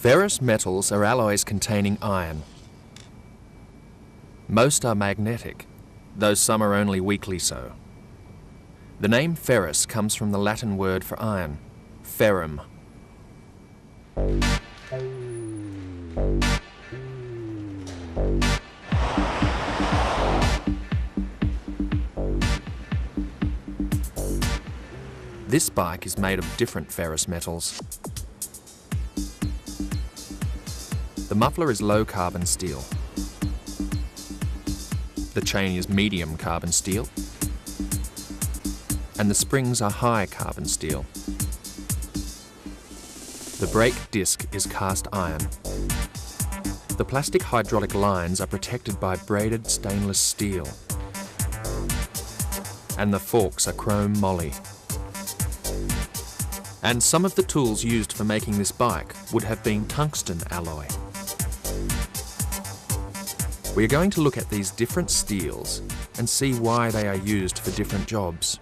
Ferrous metals are alloys containing iron. Most are magnetic, though some are only weakly so. The name ferrous comes from the Latin word for iron, ferrum. This bike is made of different ferrous metals. The muffler is low carbon steel. The chain is medium carbon steel. And the springs are high carbon steel. The brake disc is cast iron. The plastic hydraulic lines are protected by braided stainless steel. And the forks are chrome moly. And some of the tools used for making this bike would have been tungsten alloy. We are going to look at these different steels and see why they are used for different jobs.